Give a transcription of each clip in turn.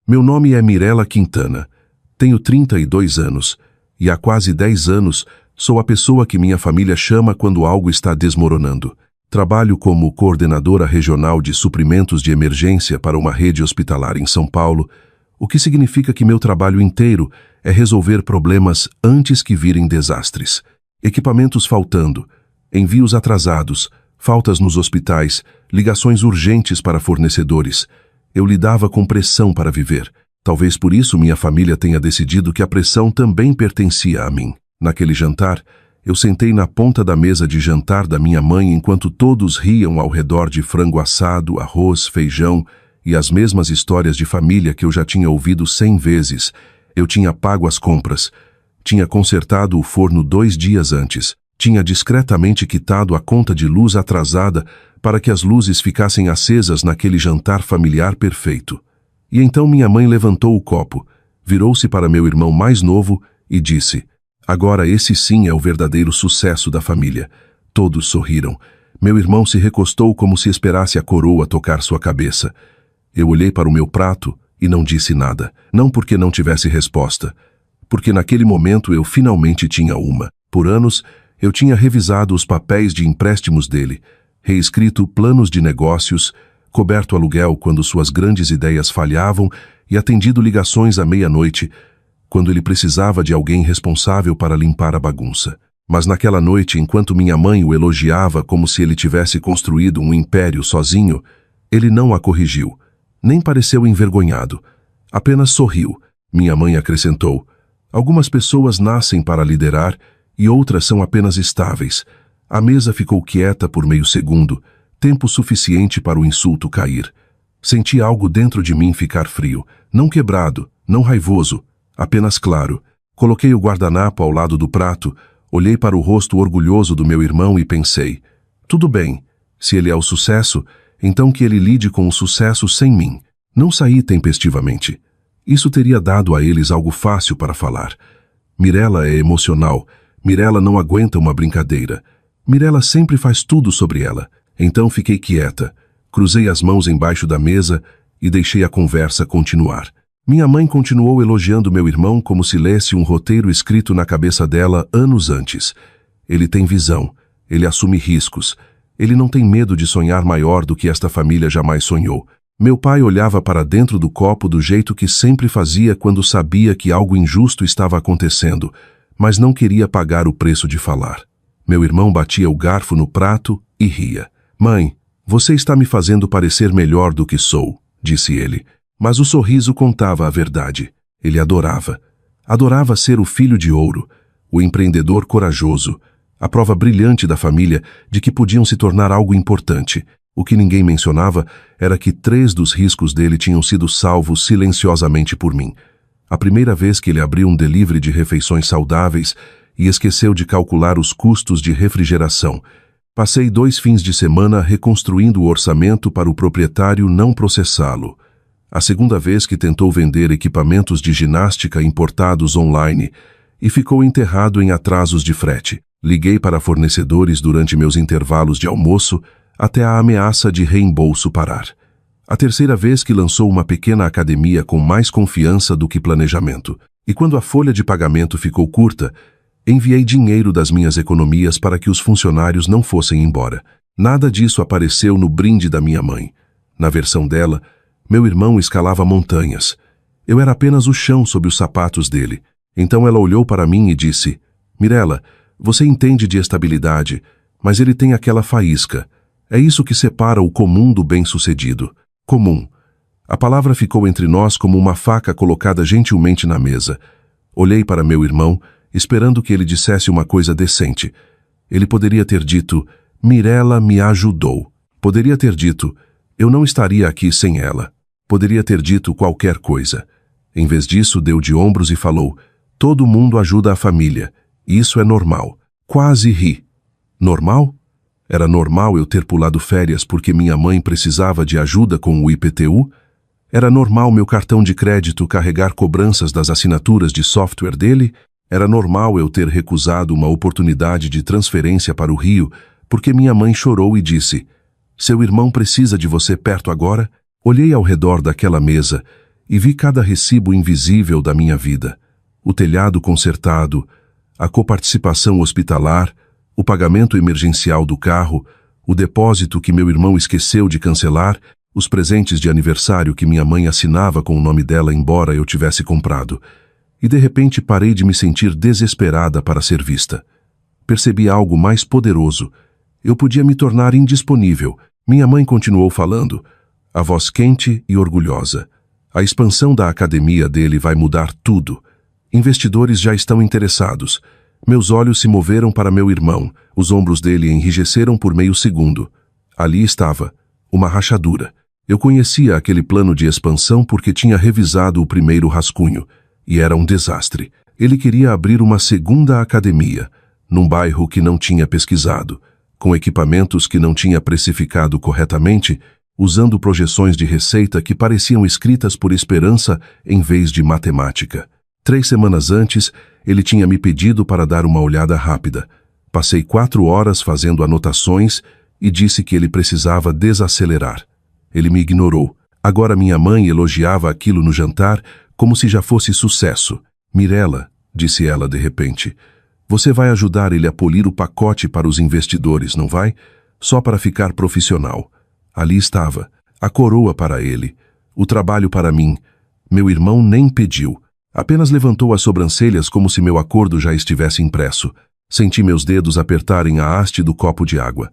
Meu nome é Mirela Quintana. Tenho 32 anos e há quase 10 anos sou a pessoa que minha família chama quando algo está desmoronando. Trabalho como coordenadora regional de suprimentos de emergência para uma rede hospitalar em São Paulo, o que significa que meu trabalho inteiro é resolver problemas antes que virem desastres. Equipamentos faltando, envios atrasados, faltas nos hospitais, ligações urgentes para fornecedores. Eu lidava com pressão para viver. Talvez por isso minha família tenha decidido que a pressão também pertencia a mim. Naquele jantar, eu sentei na ponta da mesa de jantar da minha mãe enquanto todos riam ao redor de frango assado, arroz, feijão e as mesmas histórias de família que eu já tinha ouvido 100 vezes. Eu tinha pago as compras, tinha consertado o forno 2 dias antes, tinha discretamente quitado a conta de luz atrasada para que as luzes ficassem acesas naquele jantar familiar perfeito. E então minha mãe levantou o copo, virou-se para meu irmão mais novo e disse: "Agora esse sim é o verdadeiro sucesso da família." Todos sorriram. Meu irmão se recostou como se esperasse a coroa tocar sua cabeça. Eu olhei para o meu prato e não disse nada. Não porque não tivesse resposta, porque naquele momento eu finalmente tinha uma. Por anos, eu tinha revisado os papéis de empréstimos dele, reescrito planos de negócios, coberto aluguel quando suas grandes ideias falhavam e atendido ligações à meia-noite, quando ele precisava de alguém responsável para limpar a bagunça. Mas naquela noite, enquanto minha mãe o elogiava como se ele tivesse construído um império sozinho, ele não a corrigiu, nem pareceu envergonhado, apenas sorriu. Minha mãe acrescentou: "Algumas pessoas nascem para liderar e outras são apenas estáveis." A mesa ficou quieta por meio segundo, tempo suficiente para o insulto cair. Senti algo dentro de mim ficar frio, não quebrado, não raivoso, apenas claro. Coloquei o guardanapo ao lado do prato, olhei para o rosto orgulhoso do meu irmão e pensei: tudo bem, se ele é o sucesso, então que ele lide com o sucesso sem mim. Não saí tempestivamente. Isso teria dado a eles algo fácil para falar. Mirela é emocional, Mirela não aguenta uma brincadeira. Mirela sempre faz tudo sobre ela. Então fiquei quieta, cruzei as mãos embaixo da mesa e deixei a conversa continuar. Minha mãe continuou elogiando meu irmão como se lesse um roteiro escrito na cabeça dela anos antes. Ele tem visão, ele assume riscos, ele não tem medo de sonhar maior do que esta família jamais sonhou. Meu pai olhava para dentro do copo do jeito que sempre fazia quando sabia que algo injusto estava acontecendo, mas não queria pagar o preço de falar. Meu irmão batia o garfo no prato e ria. "Mãe, você está me fazendo parecer melhor do que sou", disse ele. Mas o sorriso contava a verdade. Ele adorava. Adorava ser o filho de ouro, o empreendedor corajoso, a prova brilhante da família de que podiam se tornar algo importante. O que ninguém mencionava era que 3 dos riscos dele tinham sido salvos silenciosamente por mim. A primeira vez que ele abriu um delivery de refeições saudáveis e esqueceu de calcular os custos de refrigeração. Passei 2 fins de semana reconstruindo o orçamento para o proprietário não processá-lo. A segunda vez que tentou vender equipamentos de ginástica importados online e ficou enterrado em atrasos de frete. Liguei para fornecedores durante meus intervalos de almoço até a ameaça de reembolso parar. A terceira vez que lançou uma pequena academia com mais confiança do que planejamento. E quando a folha de pagamento ficou curta, enviei dinheiro das minhas economias para que os funcionários não fossem embora. Nada disso apareceu no brinde da minha mãe. Na versão dela, meu irmão escalava montanhas. Eu era apenas o chão sob os sapatos dele. Então ela olhou para mim e disse: "Mirela, você entende de estabilidade, mas ele tem aquela faísca. É isso que separa o comum do bem-sucedido." Comum. A palavra ficou entre nós como uma faca colocada gentilmente na mesa. Olhei para meu irmão, esperando que ele dissesse uma coisa decente. Ele poderia ter dito: "Mirela me ajudou." Poderia ter dito: "Eu não estaria aqui sem ela." Poderia ter dito qualquer coisa. Em vez disso, deu de ombros e falou: "Todo mundo ajuda a família. Isso é normal." Quase ri. Normal? Era normal eu ter pulado férias porque minha mãe precisava de ajuda com o IPTU? Era normal meu cartão de crédito carregar cobranças das assinaturas de software dele? Era normal eu ter recusado uma oportunidade de transferência para o Rio porque minha mãe chorou e disse: "Seu irmão precisa de você perto agora?" Olhei ao redor daquela mesa e vi cada recibo invisível da minha vida. O telhado consertado, a coparticipação hospitalar, o pagamento emergencial do carro, o depósito que meu irmão esqueceu de cancelar, os presentes de aniversário que minha mãe assinava com o nome dela embora eu tivesse comprado. E de repente parei de me sentir desesperada para ser vista. Percebi algo mais poderoso. Eu podia me tornar indisponível. Minha mãe continuou falando, a voz quente e orgulhosa. A expansão da academia dele vai mudar tudo. Investidores já estão interessados. Meus olhos se moveram para meu irmão. Os ombros dele enrijeceram por meio segundo. Ali estava, uma rachadura. Eu conhecia aquele plano de expansão porque tinha revisado o primeiro rascunho. E era um desastre. Ele queria abrir uma segunda academia, num bairro que não tinha pesquisado, com equipamentos que não tinha precificado corretamente, usando projeções de receita que pareciam escritas por esperança em vez de matemática. 3 semanas antes, ele tinha me pedido para dar uma olhada rápida. Passei 4 horas fazendo anotações e disse que ele precisava desacelerar. Ele me ignorou. Agora minha mãe elogiava aquilo no jantar como se já fosse sucesso. Mirella, disse ela de repente, você vai ajudar ele a polir o pacote para os investidores, não vai? Só para ficar profissional. Ali estava, a coroa para ele, o trabalho para mim. Meu irmão nem pediu. Apenas levantou as sobrancelhas como se meu acordo já estivesse impresso. Senti meus dedos apertarem a haste do copo de água.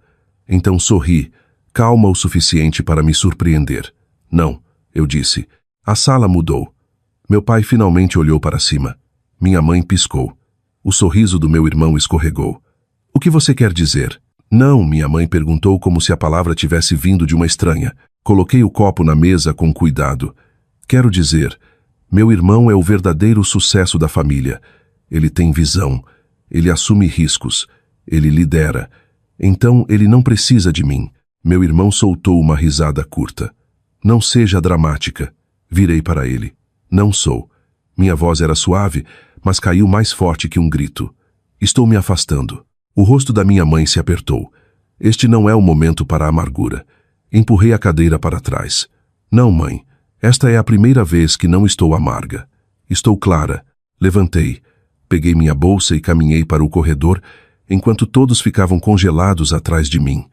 Então sorri, calma o suficiente para me surpreender. Não, eu disse. A sala mudou. Meu pai finalmente olhou para cima. Minha mãe piscou. O sorriso do meu irmão escorregou. O que você quer dizer? Não, minha mãe perguntou como se a palavra tivesse vindo de uma estranha. Coloquei o copo na mesa com cuidado. Quero dizer, meu irmão é o verdadeiro sucesso da família. Ele tem visão. Ele assume riscos. Ele lidera. Então ele não precisa de mim. Meu irmão soltou uma risada curta. Não seja dramática. Virei para ele. Não sou. Minha voz era suave, mas caiu mais forte que um grito. Estou me afastando. O rosto da minha mãe se apertou. Este não é o momento para a amargura. Empurrei a cadeira para trás. Não, mãe. Esta é a primeira vez que não estou amarga. Estou clara. Levantei. Peguei minha bolsa e caminhei para o corredor, enquanto todos ficavam congelados atrás de mim.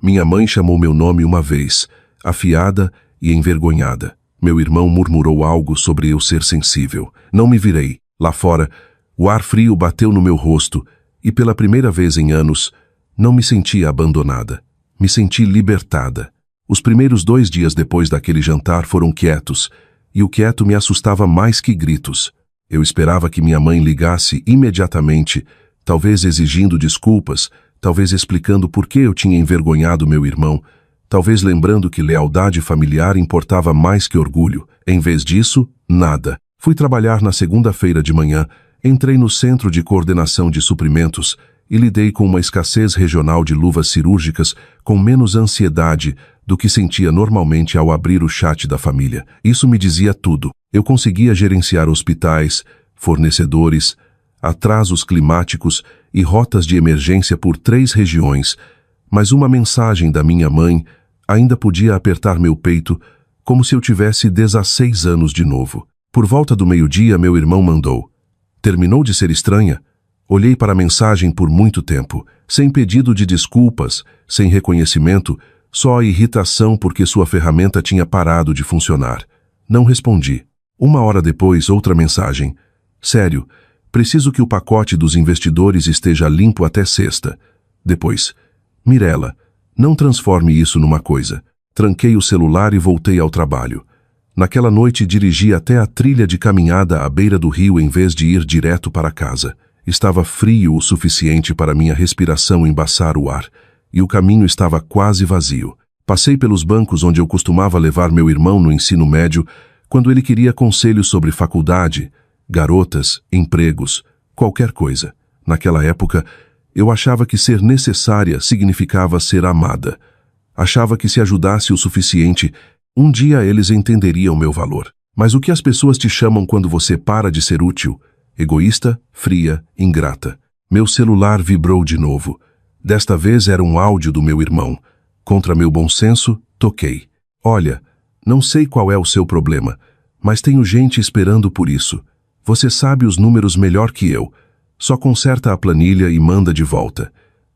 Minha mãe chamou meu nome uma vez, afiada e envergonhada. Meu irmão murmurou algo sobre eu ser sensível. Não me virei. Lá fora, o ar frio bateu no meu rosto e, pela primeira vez em anos, não me senti abandonada. Me senti libertada. Os primeiros 2 dias depois daquele jantar foram quietos, e o quieto me assustava mais que gritos. Eu esperava que minha mãe ligasse imediatamente, talvez exigindo desculpas, talvez explicando por que eu tinha envergonhado meu irmão, talvez lembrando que lealdade familiar importava mais que orgulho. Em vez disso, nada. Fui trabalhar na segunda-feira de manhã, entrei no Centro de Coordenação de Suprimentos e lidei com uma escassez regional de luvas cirúrgicas com menos ansiedade do que sentia normalmente ao abrir o chat da família. Isso me dizia tudo. Eu conseguia gerenciar hospitais, fornecedores, atrasos climáticos e rotas de emergência por 3 regiões, mas uma mensagem da minha mãe ainda podia apertar meu peito como se eu tivesse 16 anos de novo. Por volta do meio-dia, meu irmão mandou. Terminou de ser estranha? Olhei para a mensagem por muito tempo, sem pedido de desculpas, sem reconhecimento, só irritação porque sua ferramenta tinha parado de funcionar. Não respondi. 1 hora depois, outra mensagem. Sério, preciso que o pacote dos investidores esteja limpo até sexta. Depois, Mirella, não transforme isso numa coisa. Tranquei o celular e voltei ao trabalho. Naquela noite dirigi até a trilha de caminhada à beira do rio em vez de ir direto para casa. Estava frio o suficiente para minha respiração embaçar o ar, e o caminho estava quase vazio. Passei pelos bancos onde eu costumava levar meu irmão no ensino médio, quando ele queria conselhos sobre faculdade, garotas, empregos, qualquer coisa. Naquela época, eu achava que ser necessária significava ser amada. Achava que se ajudasse o suficiente, um dia eles entenderiam meu valor. Mas o que as pessoas te chamam quando você para de ser útil? Egoísta, fria, ingrata. Meu celular vibrou de novo. Desta vez era um áudio do meu irmão. Contra meu bom senso, toquei. Olha, não sei qual é o seu problema, Mas tenho gente esperando por isso. Você sabe os números melhor que eu. Só conserta a planilha e manda de volta.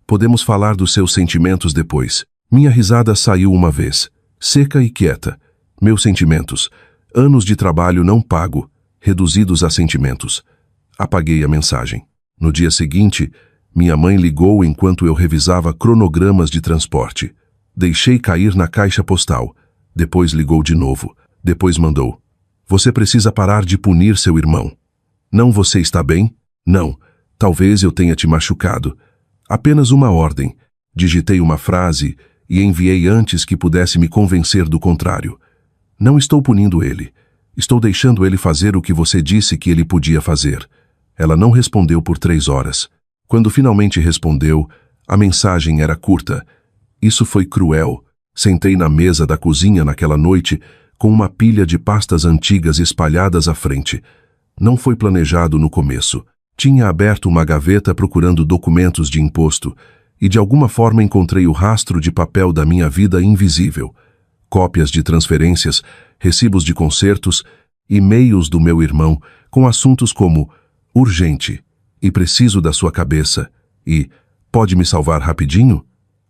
Podemos falar dos seus sentimentos depois. Minha risada saiu uma vez, seca e quieta. Meus sentimentos. Anos de trabalho não pago, reduzidos a sentimentos. Apaguei a mensagem. No dia seguinte, minha mãe ligou enquanto eu revisava cronogramas de transporte. Deixei cair na caixa postal. Depois ligou de novo. Depois mandou: você precisa parar de punir seu irmão. Não, você está bem? Não. Talvez eu tenha te machucado. Apenas uma ordem. Digitei uma frase e enviei antes que pudesse me convencer do contrário. Não estou punindo ele. Estou deixando ele fazer o que você disse que ele podia fazer. Ela não respondeu por 3 horas. Quando finalmente respondeu, a mensagem era curta. Isso foi cruel. Sentei na mesa da cozinha naquela noite com uma pilha de pastas antigas espalhadas à frente. Não foi planejado no começo. Tinha aberto uma gaveta procurando documentos de imposto e de alguma forma encontrei o rastro de papel da minha vida invisível. Cópias de transferências, recibos de concertos, e-mails do meu irmão com assuntos como urgente e preciso da sua cabeça e pode me salvar rapidinho?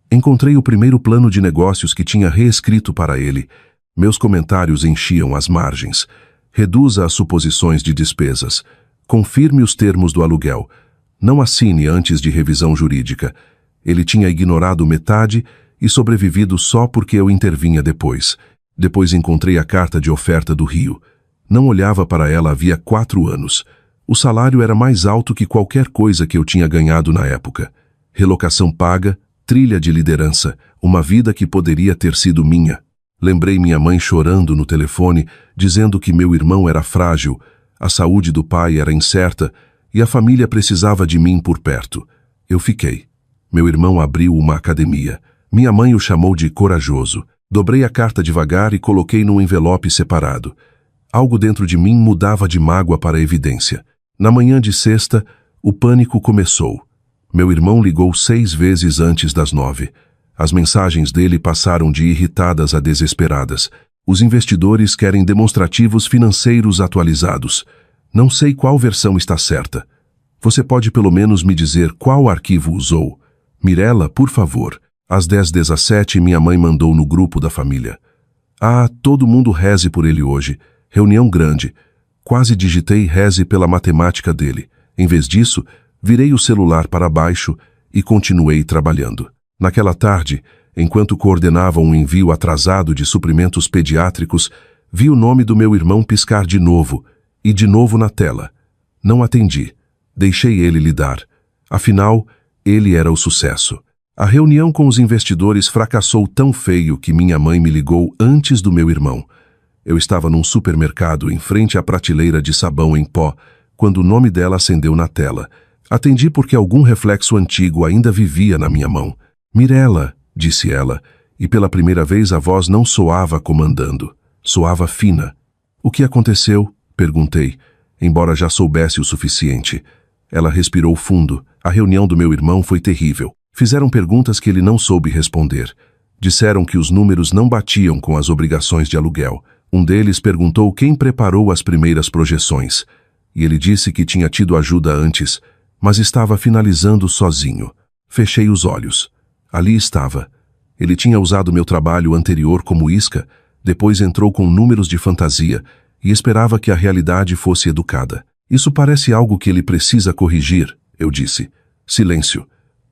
Encontrei o primeiro plano de negócios que tinha reescrito para ele. Meus comentários enchiam as margens. Reduza as suposições de despesas. Confirme os termos do aluguel. Não assine antes de revisão jurídica. Ele tinha ignorado metade e sobrevivido só porque eu intervinha depois. Depois encontrei a carta de oferta do Rio. Não olhava para ela havia 4 anos. O salário era mais alto que qualquer coisa que eu tinha ganhado na época. Relocação paga, trilha de liderança, uma vida que poderia ter sido minha. Lembrei minha mãe chorando no telefone, dizendo que meu irmão era frágil, a saúde do pai era incerta e a família precisava de mim por perto. Eu fiquei. Meu irmão abriu uma academia. Minha mãe o chamou de corajoso. Dobrei a carta devagar e coloquei num envelope separado. Algo dentro de mim mudava de mágoa para evidência. Na manhã de sexta, o pânico começou. Meu irmão ligou 6 vezes antes das 9. As mensagens dele passaram de irritadas a desesperadas. Os investidores querem demonstrativos financeiros atualizados. Não sei qual versão está certa. Você pode pelo menos me dizer qual arquivo usou? Mirella, por favor. Às 10h17, minha mãe mandou no grupo da família. Ah, todo mundo reze por ele hoje. Reunião grande. Quase digitei reze pela matemática dele. Em vez disso, virei o celular para baixo e continuei trabalhando. Naquela tarde, enquanto coordenava um envio atrasado de suprimentos pediátricos, vi o nome do meu irmão piscar de novo, e de novo na tela. Não atendi. Deixei ele lidar. Afinal, ele era o sucesso. A reunião com os investidores fracassou tão feio que minha mãe me ligou antes do meu irmão. Eu estava num supermercado em frente à prateleira de sabão em pó, quando o nome dela acendeu na tela. Atendi porque algum reflexo antigo ainda vivia na minha mão. Mirella, disse ela, e pela primeira vez a voz não soava comandando. Soava fina. O que aconteceu? Perguntei, embora já soubesse o suficiente. Ela respirou fundo. A reunião do meu irmão foi terrível. Fizeram perguntas que ele não soube responder. Disseram que os números não batiam com as obrigações de aluguel. Um deles perguntou quem preparou as primeiras projeções. E ele disse que tinha tido ajuda antes, mas estava finalizando sozinho. Fechei os olhos. Ali estava. Ele tinha usado meu trabalho anterior como isca, depois entrou com números de fantasia e esperava que a realidade fosse educada. Isso parece algo que ele precisa corrigir, eu disse. Silêncio.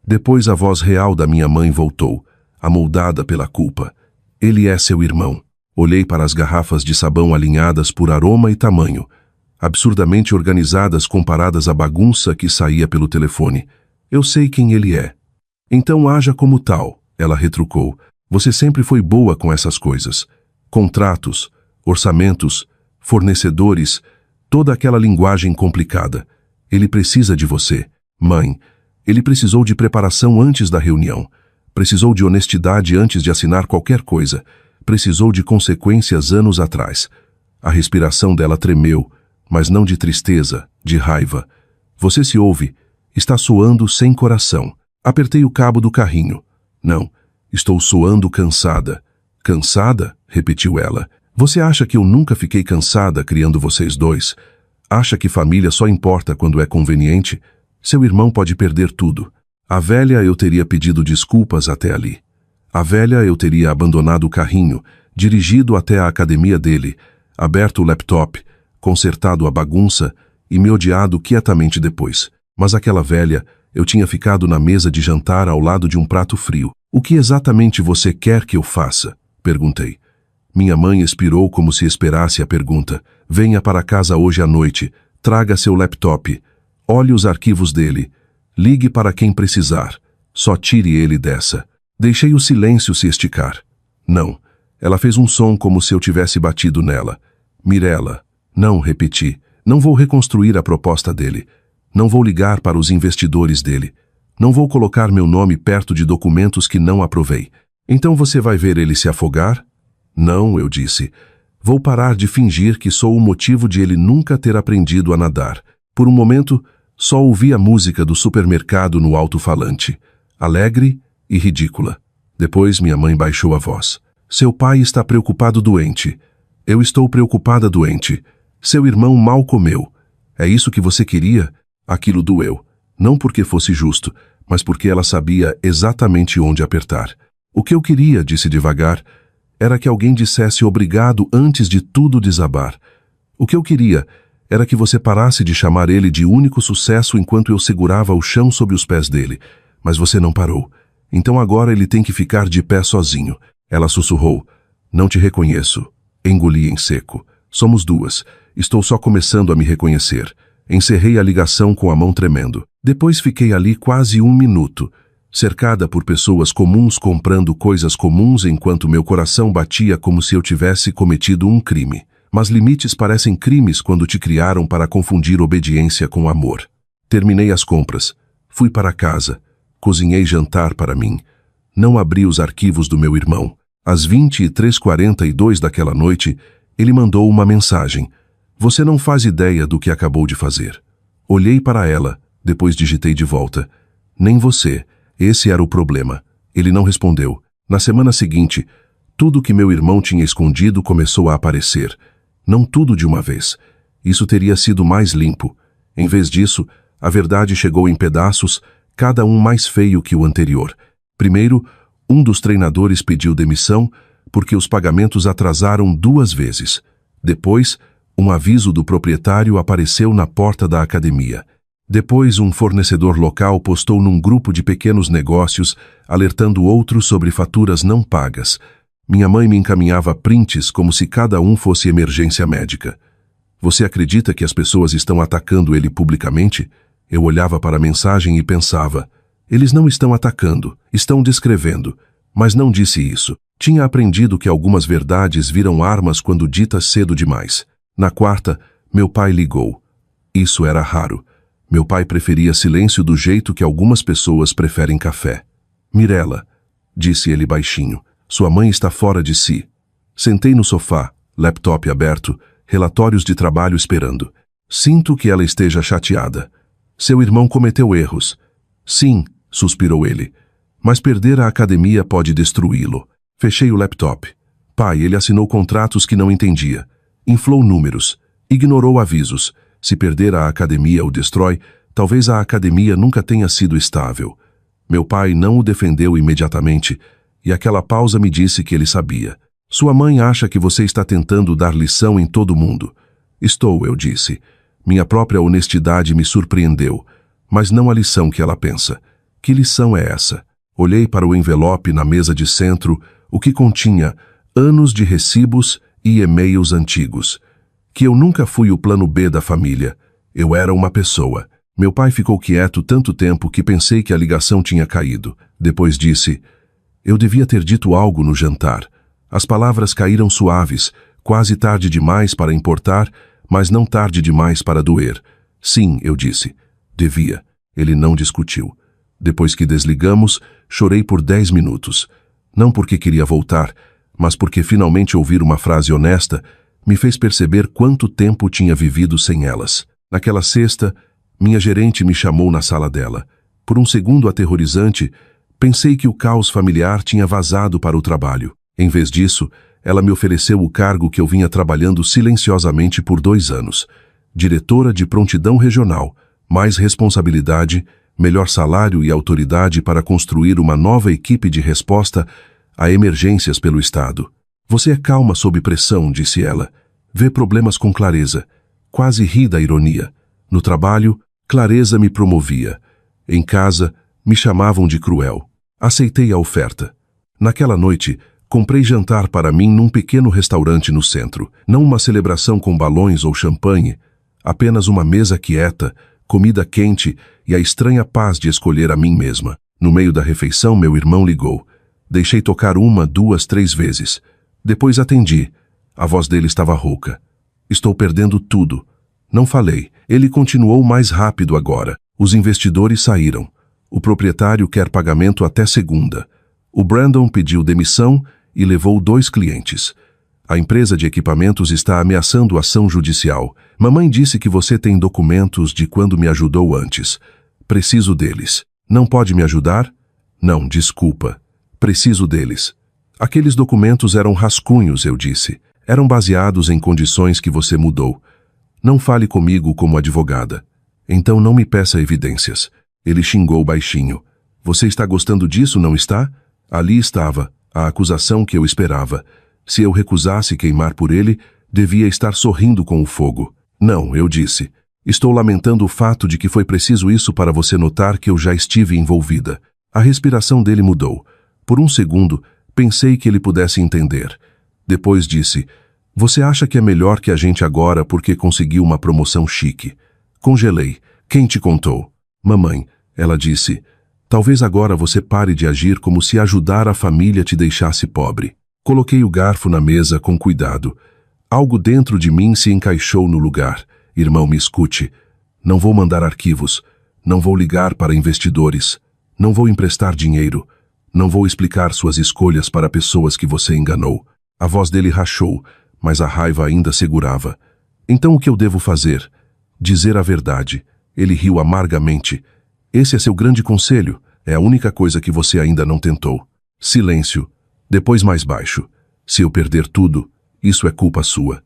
Depois a voz real da minha mãe voltou, amoldada pela culpa. Ele é seu irmão. Olhei para as garrafas de sabão alinhadas por aroma e tamanho, absurdamente organizadas comparadas à bagunça que saía pelo telefone. Eu sei quem ele é. Então haja como tal, ela retrucou. Você sempre foi boa com essas coisas. Contratos, orçamentos, fornecedores, toda aquela linguagem complicada. Ele precisa de você. Mãe, ele precisou de preparação antes da reunião. Precisou de honestidade antes de assinar qualquer coisa. Precisou de consequências anos atrás. A respiração dela tremeu, mas não de tristeza, de raiva. Você se ouve. Está soando sem coração. Apertei o cabo do carrinho. Não, estou soando cansada. Cansada? Repetiu ela. Você acha que eu nunca fiquei cansada criando vocês dois? Acha que família só importa quando é conveniente? Seu irmão pode perder tudo. A velha eu teria pedido desculpas até ali. A velha eu teria abandonado o carrinho, dirigido até a academia dele, aberto o laptop, consertado a bagunça e me odiado quietamente depois. Mas aquela velha, eu tinha ficado na mesa de jantar ao lado de um prato frio. O que exatamente você quer que eu faça? Perguntei. Minha mãe expirou como se esperasse a pergunta. Venha para casa hoje à noite, traga seu laptop, olhe os arquivos dele, ligue para quem precisar, só tire ele dessa. Deixei o silêncio se esticar. Não. Ela fez um som como se eu tivesse batido nela. Mirella. Não, repeti. Não vou reconstruir a proposta dele. Não vou ligar para os investidores dele. Não vou colocar meu nome perto de documentos que não aprovei. Então você vai ver ele se afogar? Não, eu disse. Vou parar de fingir que sou o motivo de ele nunca ter aprendido a nadar. Por um momento, só ouvi a música do supermercado no alto-falante. Alegre e ridícula. Depois minha mãe baixou a voz. Seu pai está preocupado doente. Eu estou preocupada doente. Seu irmão mal comeu. É isso que você queria? Aquilo doeu. Não porque fosse justo, mas porque ela sabia exatamente onde apertar. O que eu queria, disse devagar, era que alguém dissesse obrigado antes de tudo desabar. O que eu queria era que você parasse de chamar ele de único sucesso enquanto eu segurava o chão sob os pés dele. Mas você não parou. Então agora ele tem que ficar de pé sozinho. Ela sussurrou. Não te reconheço. Engoli em seco. Somos duas. Estou só começando a me reconhecer. Encerrei a ligação com a mão tremendo. Depois fiquei ali quase 1 minuto, cercada por pessoas comuns comprando coisas comuns enquanto meu coração batia como se eu tivesse cometido um crime. Mas limites parecem crimes quando te criaram para confundir obediência com amor. Terminei as compras. Fui para casa. Cozinhei jantar para mim. Não abri os arquivos do meu irmão. Às 23h42 daquela noite, ele mandou uma mensagem. Você não faz ideia do que acabou de fazer. Olhei para ela, depois digitei de volta. Nem você. Esse era o problema. Ele não respondeu. Na semana seguinte, tudo que meu irmão tinha escondido começou a aparecer. Não tudo de uma vez. Isso teria sido mais limpo. Em vez disso, a verdade chegou em pedaços, cada um mais feio que o anterior. Primeiro, um dos treinadores pediu demissão porque os pagamentos atrasaram 2 vezes. Depois, um aviso do proprietário apareceu na porta da academia. Depois, um fornecedor local postou num grupo de pequenos negócios, alertando outros sobre faturas não pagas. Minha mãe me encaminhava prints como se cada um fosse emergência médica. Você acredita que as pessoas estão atacando ele publicamente? Eu olhava para a mensagem e pensava, eles não estão atacando, estão descrevendo. Mas não disse isso. Tinha aprendido que algumas verdades viram armas quando ditas cedo demais. Na quarta, meu pai ligou. Isso era raro. Meu pai preferia silêncio do jeito que algumas pessoas preferem café. Mirella, disse ele baixinho, sua mãe está fora de si. Sentei no sofá, laptop aberto, relatórios de trabalho esperando. Sinto que ela esteja chateada. Seu irmão cometeu erros. Sim, suspirou ele. Mas perder a academia pode destruí-lo. Fechei o laptop. Pai, ele assinou contratos que não entendia. Inflou números. Ignorou avisos. Se perder a academia o destrói, talvez a academia nunca tenha sido estável. Meu pai não o defendeu imediatamente, e aquela pausa me disse que ele sabia. Sua mãe acha que você está tentando dar lição em todo mundo. Estou, eu disse. Minha própria honestidade me surpreendeu, mas não a lição que ela pensa. Que lição é essa? Olhei para o envelope na mesa de centro, o que continha anos de recibos e e-mails antigos. Que eu nunca fui o plano B da família. Eu era uma pessoa. Meu pai ficou quieto tanto tempo que pensei que a ligação tinha caído. Depois disse, eu devia ter dito algo no jantar. As palavras caíram suaves, quase tarde demais para importar, mas não tarde demais para doer. Sim, eu disse. Devia. Ele não discutiu. Depois que desligamos, chorei por 10 minutos. Não porque queria voltar, mas porque finalmente ouvir uma frase honesta me fez perceber quanto tempo tinha vivido sem elas. Naquela sexta, minha gerente me chamou na sala dela. Por um segundo aterrorizante, pensei que o caos familiar tinha vazado para o trabalho. Em vez disso, ela me ofereceu o cargo que eu vinha trabalhando silenciosamente por 2 anos. Diretora de prontidão regional, mais responsabilidade, melhor salário e autoridade para construir uma nova equipe de resposta a emergências pelo Estado. Você é calma sob pressão, disse ela. Vê problemas com clareza. Quase ri da ironia. No trabalho, clareza me promovia. Em casa, me chamavam de cruel. Aceitei a oferta. Naquela noite, comprei jantar para mim num pequeno restaurante no centro. Não uma celebração com balões ou champanhe, apenas uma mesa quieta, comida quente e a estranha paz de escolher a mim mesma. No meio da refeição, meu irmão ligou. Deixei tocar 1, 2, 3 vezes. Depois atendi. A voz dele estava rouca. Estou perdendo tudo. Não falei. Ele continuou mais rápido agora. Os investidores saíram. O proprietário quer pagamento até segunda. O Brandon pediu demissão e levou 2 clientes. A empresa de equipamentos está ameaçando ação judicial. Mamãe disse que você tem documentos de quando me ajudou antes. Preciso deles. Não pode me ajudar? Não, desculpa. Preciso deles. Aqueles documentos eram rascunhos, eu disse. Eram baseados em condições que você mudou. Não fale comigo como advogada. Então não me peça evidências. Ele xingou baixinho. Você está gostando disso, não está? Ali estava, a acusação que eu esperava. Se eu recusasse queimar por ele, devia estar sorrindo com o fogo. Não, eu disse. Estou lamentando o fato de que foi preciso isso para você notar que eu já estive envolvida. A respiração dele mudou. Por um segundo, pensei que ele pudesse entender. Depois disse, você acha que é melhor que a gente agora porque conseguiu uma promoção chique? Congelei. Quem te contou? Mamãe, ela disse. Talvez agora você pare de agir como se ajudar a família te deixasse pobre. Coloquei o garfo na mesa com cuidado. Algo dentro de mim se encaixou no lugar. Irmão, me escute. Não vou mandar arquivos. Não vou ligar para investidores. Não vou emprestar dinheiro. Não vou explicar suas escolhas para pessoas que você enganou. A voz dele rachou, mas a raiva ainda segurava. Então o que eu devo fazer? Dizer a verdade. Ele riu amargamente. Esse é seu grande conselho. É a única coisa que você ainda não tentou. Silêncio. Depois mais baixo. Se eu perder tudo, isso é culpa sua.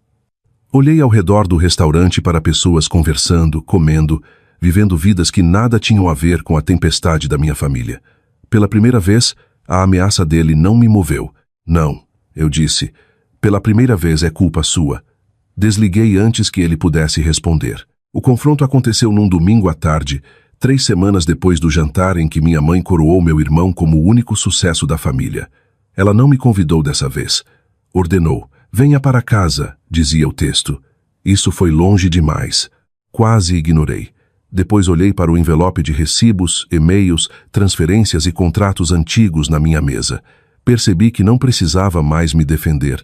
Olhei ao redor do restaurante para pessoas conversando, comendo, vivendo vidas que nada tinham a ver com a tempestade da minha família. Pela primeira vez, a ameaça dele não me moveu. Não, eu disse. Pela primeira vez é culpa sua. Desliguei antes que ele pudesse responder. O confronto aconteceu num domingo à tarde, 3 semanas depois do jantar em que minha mãe coroou meu irmão como o único sucesso da família. Ela não me convidou dessa vez. Ordenou. Venha para casa, dizia o texto. Isso foi longe demais. Quase ignorei. Depois olhei para o envelope de recibos, e-mails, transferências e contratos antigos na minha mesa. Percebi que não precisava mais me defender,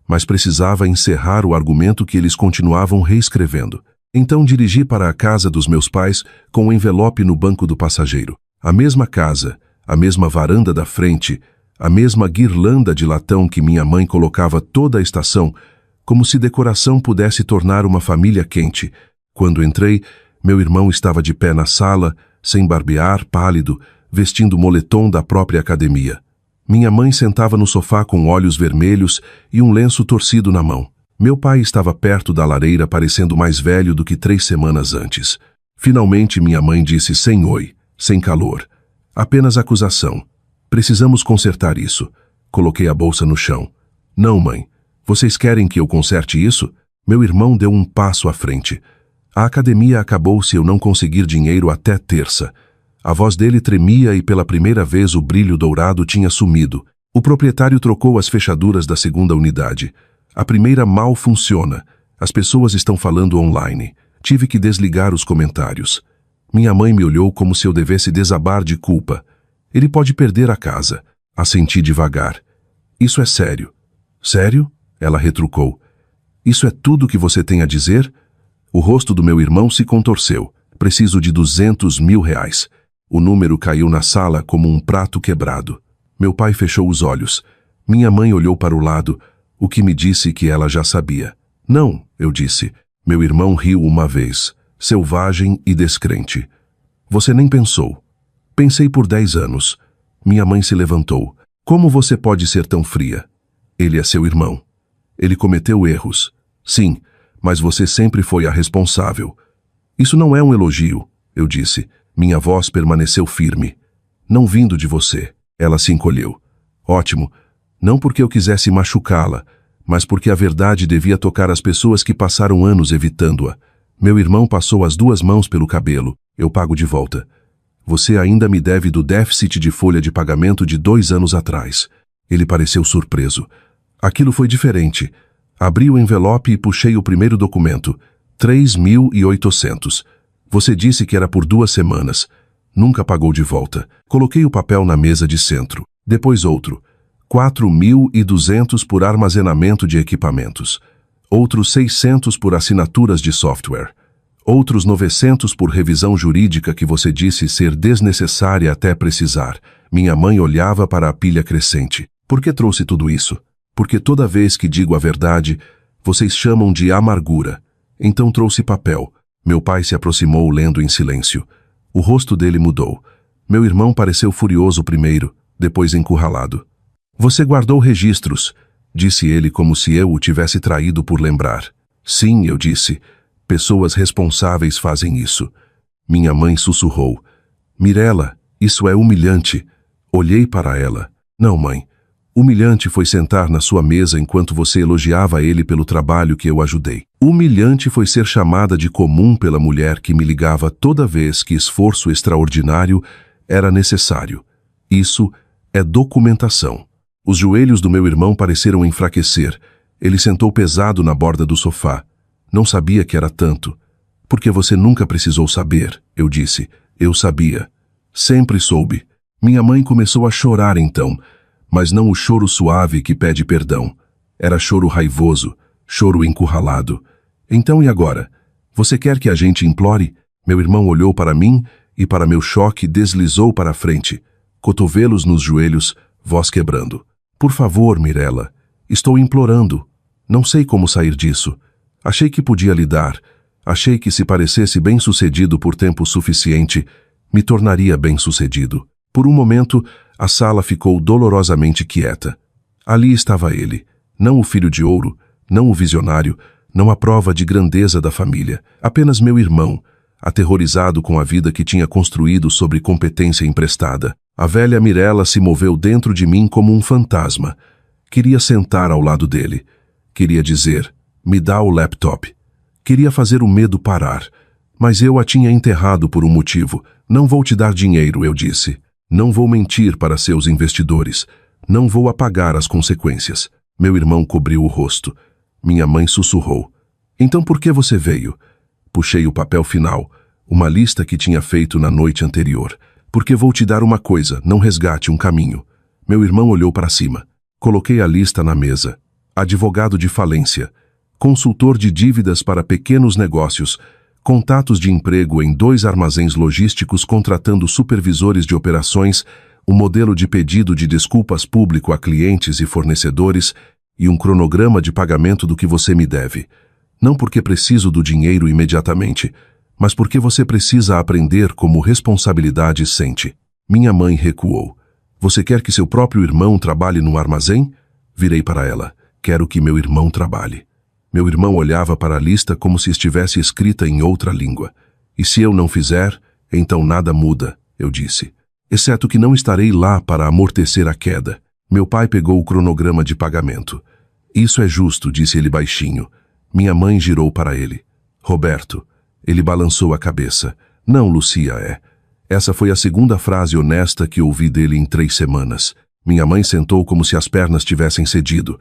mas precisava encerrar o argumento que eles continuavam reescrevendo. Então dirigi para a casa dos meus pais com o envelope no banco do passageiro. A mesma casa, a mesma varanda da frente, a mesma guirlanda de latão que minha mãe colocava toda a estação, como se decoração pudesse tornar uma família quente. Quando entrei, meu irmão estava de pé na sala, sem barbear, pálido, vestindo o moletom da própria academia. Minha mãe sentava no sofá com olhos vermelhos e um lenço torcido na mão. Meu pai estava perto da lareira, parecendo mais velho do que 3 semanas antes. Finalmente minha mãe disse sem oi, sem calor. Apenas acusação. Precisamos consertar isso. Coloquei a bolsa no chão. Não, mãe. Vocês querem que eu conserte isso? Meu irmão deu um passo à frente. A academia acabou se eu não conseguir dinheiro até terça. A voz dele tremia e pela primeira vez o brilho dourado tinha sumido. O proprietário trocou as fechaduras da segunda unidade. A primeira mal funciona. As pessoas estão falando online. Tive que desligar os comentários. Minha mãe me olhou como se eu devesse desabar de culpa. Ele pode perder a casa. Assenti devagar. Isso é sério. Sério? Ela retrucou. Isso é tudo que você tem a dizer? O rosto do meu irmão se contorceu. Preciso de 200 mil reais. O número caiu na sala como um prato quebrado. Meu pai fechou os olhos. Minha mãe olhou para o lado, o que me disse que ela já sabia. Não, eu disse. Meu irmão riu uma vez, selvagem e descrente. Você nem pensou. Pensei por 10 anos. Minha mãe se levantou. Como você pode ser tão fria? Ele é seu irmão. Ele cometeu erros. Sim, mas você sempre foi a responsável. Isso não é um elogio, eu disse. Minha voz permaneceu firme. Não vindo de você. Ela se encolheu. Ótimo. Não porque eu quisesse machucá-la, mas porque a verdade devia tocar as pessoas que passaram anos evitando-a. Meu irmão passou as 2 mãos pelo cabelo. Eu pago de volta. Você ainda me deve do déficit de folha de pagamento de 2 anos atrás. Ele pareceu surpreso. Aquilo foi diferente. Abri o envelope e puxei o primeiro documento. 3.800. Você disse que era por 2 semanas. Nunca pagou de volta. Coloquei o papel na mesa de centro. Depois outro. 4.200 por armazenamento de equipamentos. Outros 600 por assinaturas de software. Outros 900 por revisão jurídica que você disse ser desnecessária até precisar. Minha mãe olhava para a pilha crescente. Por que trouxe tudo isso? Porque toda vez que digo a verdade, vocês chamam de amargura. Então trouxe papel. Meu pai se aproximou lendo em silêncio. O rosto dele mudou. Meu irmão pareceu furioso primeiro, depois encurralado. Você guardou registros, disse ele como se eu o tivesse traído por lembrar. Sim, eu disse. Pessoas responsáveis fazem isso. Minha mãe sussurrou. Mirella, isso é humilhante. Olhei para ela. Não, mãe. Humilhante foi sentar na sua mesa enquanto você elogiava ele pelo trabalho que eu ajudei. Humilhante foi ser chamada de comum pela mulher que me ligava toda vez que esforço extraordinário era necessário. Isso é documentação. Os joelhos do meu irmão pareceram enfraquecer. Ele sentou pesado na borda do sofá. Não sabia que era tanto. Porque você nunca precisou saber, eu disse. Eu sabia. Sempre soube. Minha mãe começou a chorar então. Mas não o choro suave que pede perdão. Era choro raivoso, choro encurralado. Então e agora? Você quer que a gente implore? Meu irmão olhou para mim e para meu choque deslizou para a frente. Cotovelos nos joelhos, voz quebrando. Por favor, Mirella, estou implorando. Não sei como sair disso. Achei que podia lidar. Achei que se parecesse bem-sucedido por tempo suficiente, me tornaria bem-sucedido. Por um momento, a sala ficou dolorosamente quieta. Ali estava ele, não o filho de ouro, não o visionário, não a prova de grandeza da família, apenas meu irmão, aterrorizado com a vida que tinha construído sobre competência emprestada. A velha Mirella se moveu dentro de mim como um fantasma. Queria sentar ao lado dele. Queria dizer, me dá o laptop. Queria fazer o medo parar. Mas eu a tinha enterrado por um motivo. Não vou te dar dinheiro, eu disse. Não vou mentir para seus investidores. Não vou apagar as consequências. Meu irmão cobriu o rosto. Minha mãe sussurrou. Então por que você veio? Puxei o papel final, uma lista que tinha feito na noite anterior. Porque vou te dar uma coisa, não resgate um caminho. Meu irmão olhou para cima. Coloquei a lista na mesa. Advogado de falência. Consultor de dívidas para pequenos negócios. Contatos de emprego em 2 armazéns logísticos contratando supervisores de operações, um modelo de pedido de desculpas público a clientes e fornecedores e um cronograma de pagamento do que você me deve. Não porque preciso do dinheiro imediatamente, mas porque você precisa aprender como responsabilidade sente. Minha mãe recuou. Você quer que seu próprio irmão trabalhe no armazém? Virei para ela. Quero que meu irmão trabalhe. Meu irmão olhava para a lista como se estivesse escrita em outra língua. E se eu não fizer, então nada muda, eu disse. Exceto que não estarei lá para amortecer a queda. Meu pai pegou o cronograma de pagamento. Isso é justo, disse ele baixinho. Minha mãe girou para ele. Roberto. Ele balançou a cabeça. Não, Lucia, é. Essa foi a segunda frase honesta que ouvi dele em 3 semanas. Minha mãe sentou como se as pernas tivessem cedido.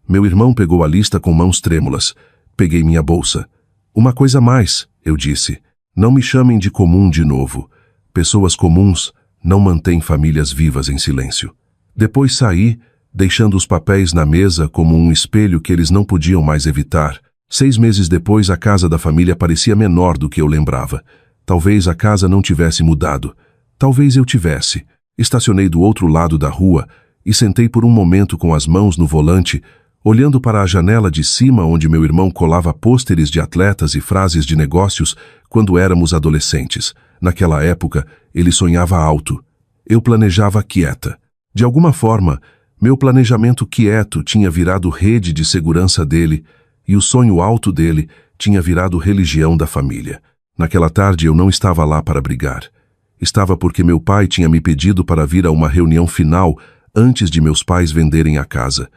Meu irmão pegou a lista com mãos trêmulas. Peguei minha bolsa. Uma coisa a mais, eu disse. Não me chamem de comum de novo. Pessoas comuns não mantêm famílias vivas em silêncio. Depois saí, deixando os papéis na mesa como um espelho que eles não podiam mais evitar. 6 meses depois, a casa da família parecia menor do que eu lembrava. Talvez a casa não tivesse mudado. Talvez eu tivesse. Estacionei do outro lado da rua e sentei por um momento com as mãos no volante, olhando para a janela de cima onde meu irmão colava pôsteres de atletas e frases de negócios quando éramos adolescentes. Naquela época, ele sonhava alto. Eu planejava quieta. De alguma forma, Meu planejamento quieto tinha virado rede de segurança dele, e o sonho alto dele tinha virado religião da família. Naquela tarde eu não estava lá para brigar. Estava porque meu pai tinha me pedido para vir a uma reunião final antes de meus pais venderem a casa.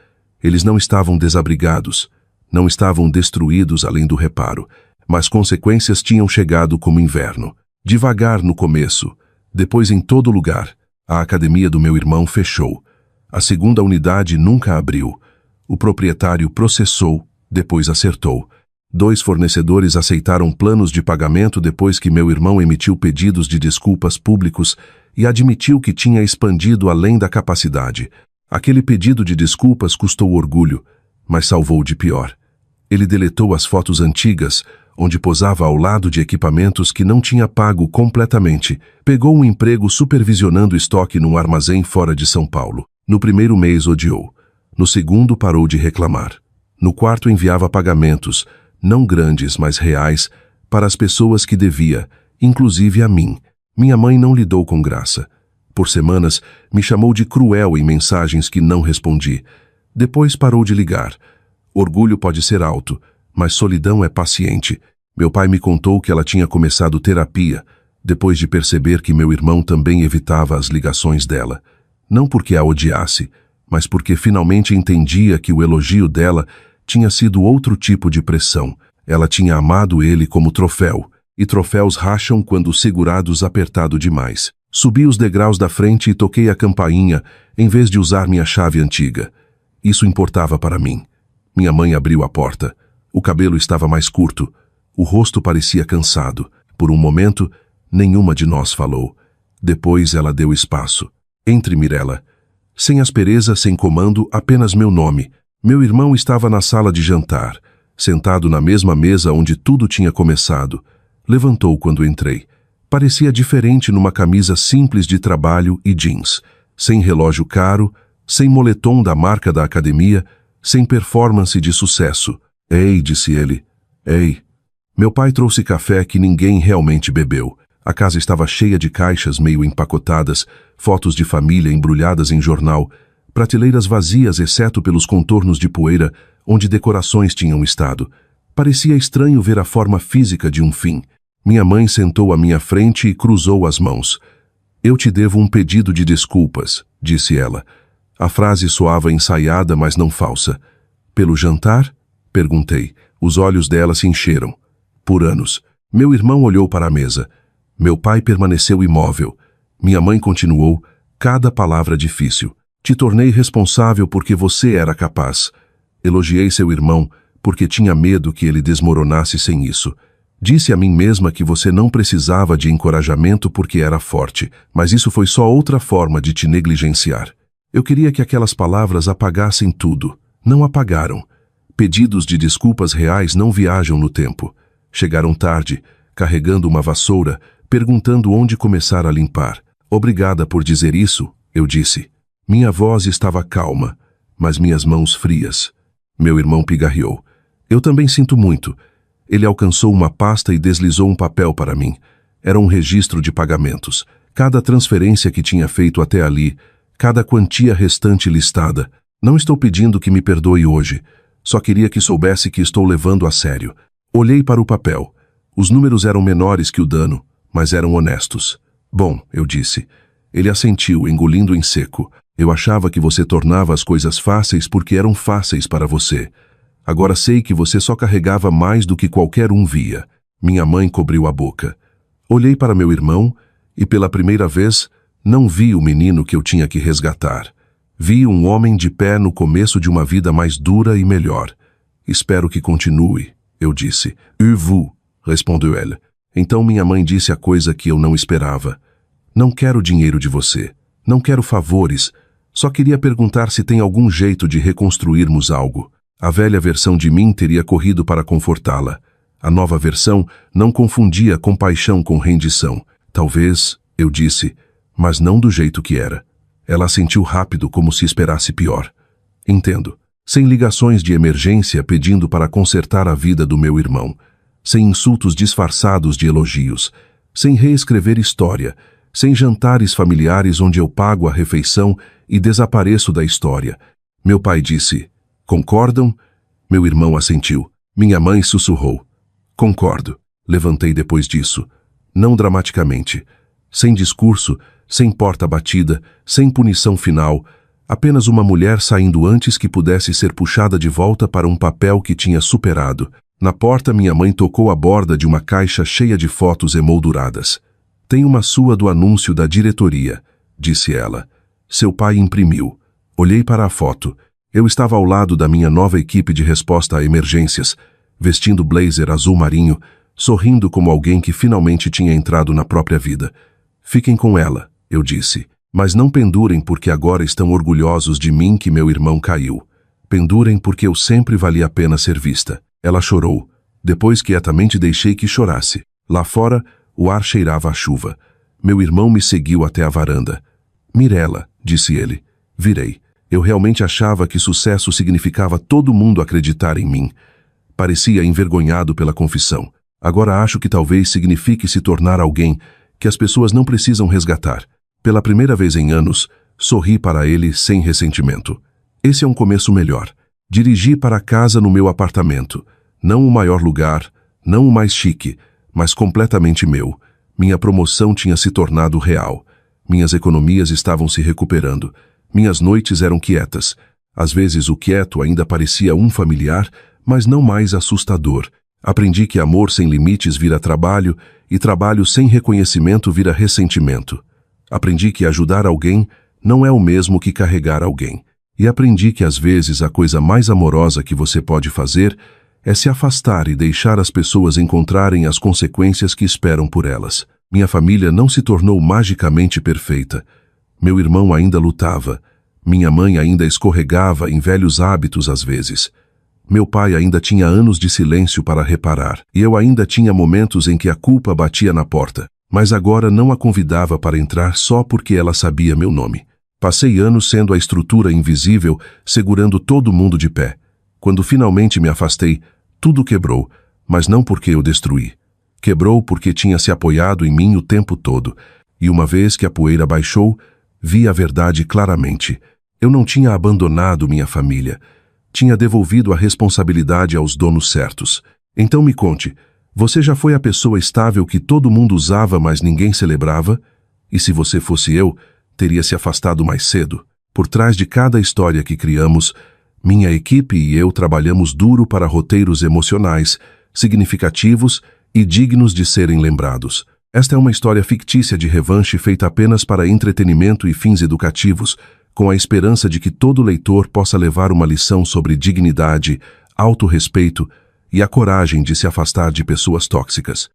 Eles não estavam desabrigados, não estavam destruídos além do reparo, mas consequências tinham chegado como inverno. Devagar no começo, depois em todo lugar. A academia do meu irmão fechou. A segunda unidade nunca abriu. O proprietário processou, depois acertou. 2 fornecedores aceitaram planos de pagamento depois que meu irmão emitiu pedidos de desculpas públicos e admitiu que tinha expandido além da capacidade. Aquele pedido de desculpas custou orgulho, mas salvou de pior. Ele deletou as fotos antigas, onde posava ao lado de equipamentos que não tinha pago completamente. Pegou um emprego supervisionando estoque num armazém fora de São Paulo. No primeiro mês odiou. No segundo parou de reclamar. No quarto enviava pagamentos, não grandes, mas reais, para as pessoas que devia, inclusive a mim. Minha mãe não lidou com graça. Por semanas, me chamou de cruel em mensagens que não respondi. Depois parou de ligar. Orgulho pode ser alto, mas solidão é paciente. Meu pai me contou que ela tinha começado terapia, depois de perceber que meu irmão também evitava as ligações dela. Não porque a odiasse, mas porque finalmente entendia que o elogio dela tinha sido outro tipo de pressão. Ela tinha amado ele como troféu, e troféus racham quando segurados apertado demais. Subi os degraus da frente e toquei a campainha, em vez de usar minha chave antiga. Isso importava para mim. Minha mãe abriu a porta. O cabelo estava mais curto. O rosto parecia cansado. Por um momento, nenhuma de nós falou. Depois ela deu espaço. Entre, Mirella. Sem aspereza, sem comando, apenas meu nome. Meu irmão estava na sala de jantar, sentado na mesma mesa onde tudo tinha começado. Levantou quando entrei. Parecia diferente numa camisa simples de trabalho e jeans, sem relógio caro, sem moletom da marca da academia, sem performance de sucesso. Ei, disse ele. Ei. Meu pai trouxe café que ninguém realmente bebeu. A casa estava cheia de caixas meio empacotadas, fotos de família embrulhadas em jornal, prateleiras vazias exceto pelos contornos de poeira onde decorações tinham estado. Parecia estranho ver a forma física de um fim. Minha mãe sentou à minha frente e cruzou as mãos. Eu te devo um pedido de desculpas, disse ela. A frase soava ensaiada, mas não falsa. Pelo jantar? Perguntei. Os olhos dela se encheram. Por anos. Meu irmão olhou para a mesa. Meu pai permaneceu imóvel. Minha mãe continuou, cada palavra difícil. Te tornei responsável porque você era capaz. Elogiei seu irmão porque tinha medo que ele desmoronasse sem isso. Disse a mim mesma que você não precisava de encorajamento porque era forte, mas isso foi só outra forma de te negligenciar. Eu queria que aquelas palavras apagassem tudo. Não apagaram. Pedidos de desculpas reais não viajam no tempo. Chegaram tarde, carregando uma vassoura, perguntando onde começar a limpar. Obrigada por dizer isso, eu disse. Minha voz estava calma, mas minhas mãos frias. Meu irmão pigarreou. Eu também sinto muito. Ele alcançou uma pasta e deslizou um papel para mim. Era um registro de pagamentos. Cada transferência que tinha feito até ali, cada quantia restante listada. Não estou pedindo que me perdoe hoje. Só queria que soubesse que estou levando a sério. Olhei para o papel. Os números eram menores que o dano, mas eram honestos. Bom, eu disse. Ele assentiu, engolindo em seco. Eu achava que você tornava as coisas fáceis porque eram fáceis para você. Agora sei que você só carregava mais do que qualquer um via. Minha mãe cobriu a boca. Olhei para meu irmão e, pela primeira vez, não vi o menino que eu tinha que resgatar. Vi um homem de pé no começo de uma vida mais dura e melhor. Espero que continue, eu disse. Et vous? Respondeu ela. Então minha mãe disse a coisa que eu não esperava. Não quero dinheiro de você. Não quero favores. Só queria perguntar se tem algum jeito de reconstruirmos algo. A velha versão de mim teria corrido para confortá-la. A nova versão não confundia compaixão com rendição. Talvez, eu disse, mas não do jeito que era. Ela assentiu rápido, como se esperasse pior. Entendo. Sem ligações de emergência pedindo para consertar a vida do meu irmão. Sem insultos disfarçados de elogios. Sem reescrever história. sem jantares familiares onde eu pago a refeição e desapareço da história. Meu pai disse: "Concordam?" Meu irmão assentiu. Minha mãe sussurrou: "Concordo." Levantei depois disso. Não dramaticamente. Sem discurso, sem porta batida, sem punição final, apenas uma mulher saindo antes que pudesse ser puxada de volta para um papel que tinha superado. Na porta, minha mãe tocou a borda de uma caixa cheia de fotos emolduradas. "Tem uma sua do anúncio da diretoria", disse ela. Seu pai imprimiu. Olhei para a foto. Eu estava ao lado da minha nova equipe de resposta a emergências, vestindo blazer azul marinho, sorrindo como alguém que finalmente tinha entrado na própria vida. "Fiquem com ela", eu disse. "Mas não pendurem porque agora estão orgulhosos de mim que meu irmão caiu. Pendurem porque eu sempre vali a pena ser vista." Ela chorou. Depois quietamente deixei que chorasse. Lá fora, o ar cheirava a chuva. Meu irmão me seguiu até a varanda. "Mirella", disse ele. Virei. Eu realmente achava que sucesso significava todo mundo acreditar em mim. Parecia envergonhado pela confissão. Agora acho que talvez signifique se tornar alguém que as pessoas não precisam resgatar. Pela primeira vez em anos, sorri para ele sem ressentimento. Esse é um começo melhor. Dirigi para casa no meu apartamento. Não o maior lugar, não o mais chique, mas completamente meu. Minha promoção tinha se tornado real. Minhas economias estavam se recuperando. Minhas noites eram quietas. Às vezes o quieto ainda parecia um familiar, mas não mais assustador. Aprendi que amor sem limites vira trabalho e trabalho sem reconhecimento vira ressentimento. Aprendi que ajudar alguém não é o mesmo que carregar alguém. E aprendi que às vezes a coisa mais amorosa que você pode fazer é se afastar e deixar as pessoas encontrarem as consequências que esperam por elas. Minha família não se tornou magicamente perfeita. Meu irmão ainda lutava. Minha mãe ainda escorregava em velhos hábitos às vezes. Meu pai ainda tinha anos de silêncio para reparar. E eu ainda tinha momentos em que a culpa batia na porta. Mas agora não a convidava para entrar só porque ela sabia meu nome. Passei anos sendo a estrutura invisível, segurando todo mundo de pé. Quando finalmente me afastei, tudo quebrou, mas não porque eu destruí. Quebrou porque tinha se apoiado em mim o tempo todo. E uma vez que a poeira baixou, vi a verdade claramente. Eu não tinha abandonado minha família. Tinha devolvido a responsabilidade aos donos certos. Então me conte, você já foi a pessoa estável que todo mundo usava, mas ninguém celebrava? E se você fosse eu, teria se afastado mais cedo. Por trás de cada história que criamos, minha equipe e eu trabalhamos duro para roteiros emocionais, significativos e dignos de serem lembrados. Esta é uma história fictícia de revanche feita apenas para entretenimento e fins educativos, com a esperança de que todo leitor possa levar uma lição sobre dignidade, autorrespeito e a coragem de se afastar de pessoas tóxicas.